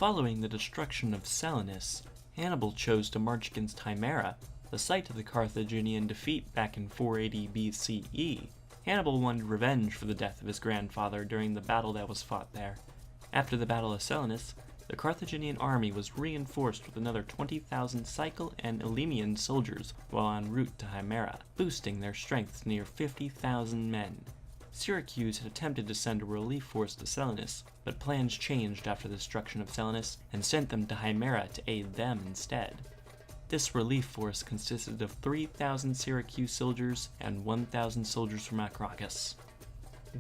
Following the destruction of Selinus, Hannibal chose to march against Himera, the site of the Carthaginian defeat back in 480 B.C.E. Hannibal wanted revenge for the death of his grandfather during the battle that was fought there. After the Battle of Selinus, the Carthaginian army was reinforced with another 20,000 Sicilian and Elymian soldiers while en route to Himera, boosting their strength to near 50,000 men. Syracuse had attempted to send a relief force to Selinus, but plans changed after the destruction of Selinus and sent them to Himera to aid them instead. This relief force consisted of 3,000 Syracuse soldiers and 1,000 soldiers from Macleod.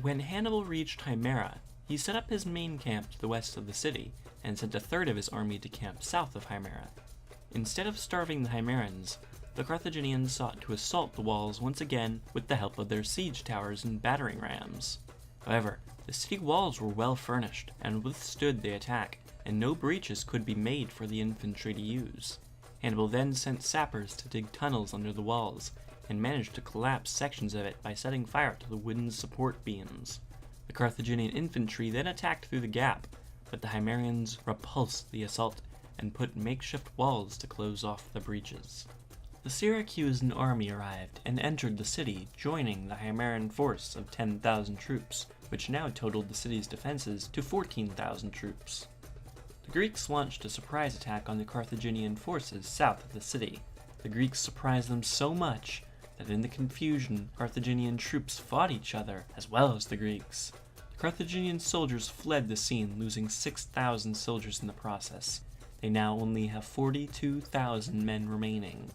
When Hannibal reached Himera, he set up his main camp to the west of the city and sent a third of his army to camp south of Himera. Instead of starving the Himerans, the Carthaginians sought to assault the walls once again with the help of their siege towers and battering rams. However, the city walls were well furnished and withstood the attack, and no breaches could be made for the infantry to use. Hannibal then sent sappers to dig tunnels under the walls, and managed to collapse sections of it by setting fire to the wooden support beams. The Carthaginian infantry then attacked through the gap, but the Himerians repulsed the assault and put makeshift walls to close off the breaches. The Syracusan army arrived and entered the city, joining the Himeran force of 10,000 troops, which now totaled the city's defenses to 14,000 troops. The Greeks launched a surprise attack on the Carthaginian forces south of the city. The Greeks surprised them so much that in the confusion, Carthaginian troops fought each other as well as the Greeks. The Carthaginian soldiers fled the scene, losing 6,000 soldiers in the process. They now only have 42,000 men remaining.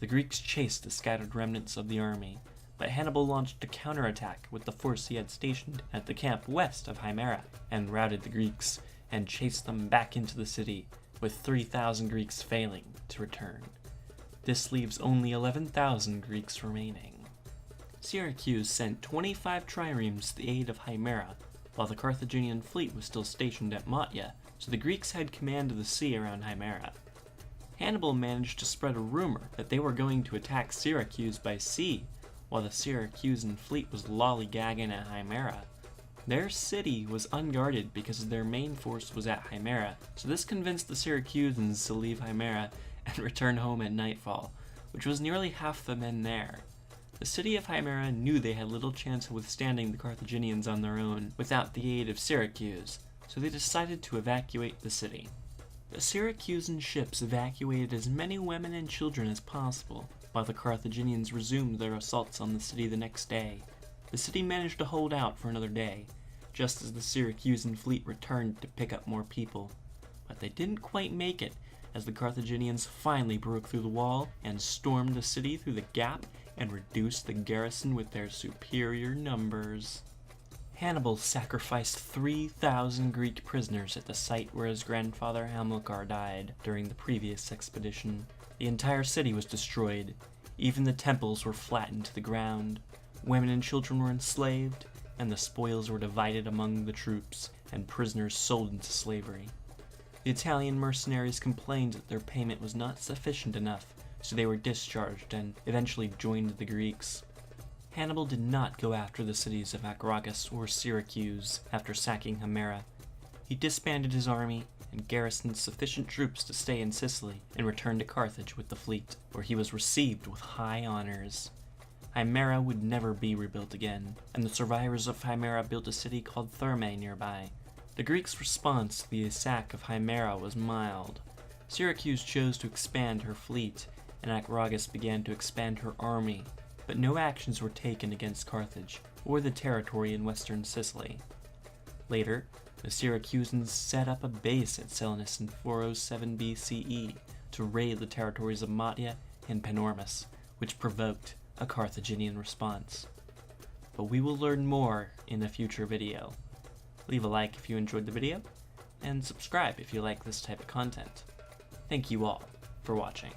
The Greeks chased the scattered remnants of the army, but Hannibal launched a counterattack with the force he had stationed at the camp west of Himera, and routed the Greeks, and chased them back into the city, with 3,000 Greeks failing to return. This leaves only 11,000 Greeks remaining. Syracuse sent 25 triremes to the aid of Himera, while the Carthaginian fleet was still stationed at Macleod, so the Greeks had command of the sea around Himera. Hannibal managed to spread a rumor that they were going to attack Syracuse by sea, while the Syracusan fleet was lollygagging at Himera. Their city was unguarded because their main force was at Himera, so this convinced the Syracusans to leave Himera and return home at nightfall, which was nearly half the men there. The city of Himera knew they had little chance of withstanding the Carthaginians on their own without the aid of Syracuse, so they decided to evacuate the city. The Syracusan ships evacuated as many women and children as possible, while the Carthaginians resumed their assaults on the city the next day. The city managed to hold out for another day, just as the Syracusan fleet returned to pick up more people. But they didn't quite make it, as the Carthaginians finally broke through the wall and stormed the city through the gap and reduced the garrison with their superior numbers. Hannibal sacrificed 3,000 Greek prisoners at the site where his grandfather Hamilcar died during the previous expedition. The entire city was destroyed. Even the temples were flattened to the ground. Women and children were enslaved, and the spoils were divided among the troops, and prisoners sold into slavery. The Italian mercenaries complained that their payment was not sufficient enough, so they were discharged and eventually joined the Greeks. Hannibal did not go after the cities of Macleod or Syracuse after sacking Himera. He disbanded his army and garrisoned sufficient troops to stay in Sicily and return to Carthage with the fleet, where he was received with high honors. Himera would never be rebuilt again, and the survivors of Himera built a city called Thermae nearby. The Greeks' response to the sack of Himera was mild. Syracuse chose to expand her fleet, and Macleod began to expand her army, but no actions were taken against Carthage or the territory in western Sicily. Later, the Syracusans set up a base at Selinus in 407 B.C.E. to raid the territories of Macleod and Panormus, which provoked a Carthaginian response. But we will learn more in a future video. Leave a like if you enjoyed the video, and subscribe if you like this type of content. Thank you all for watching.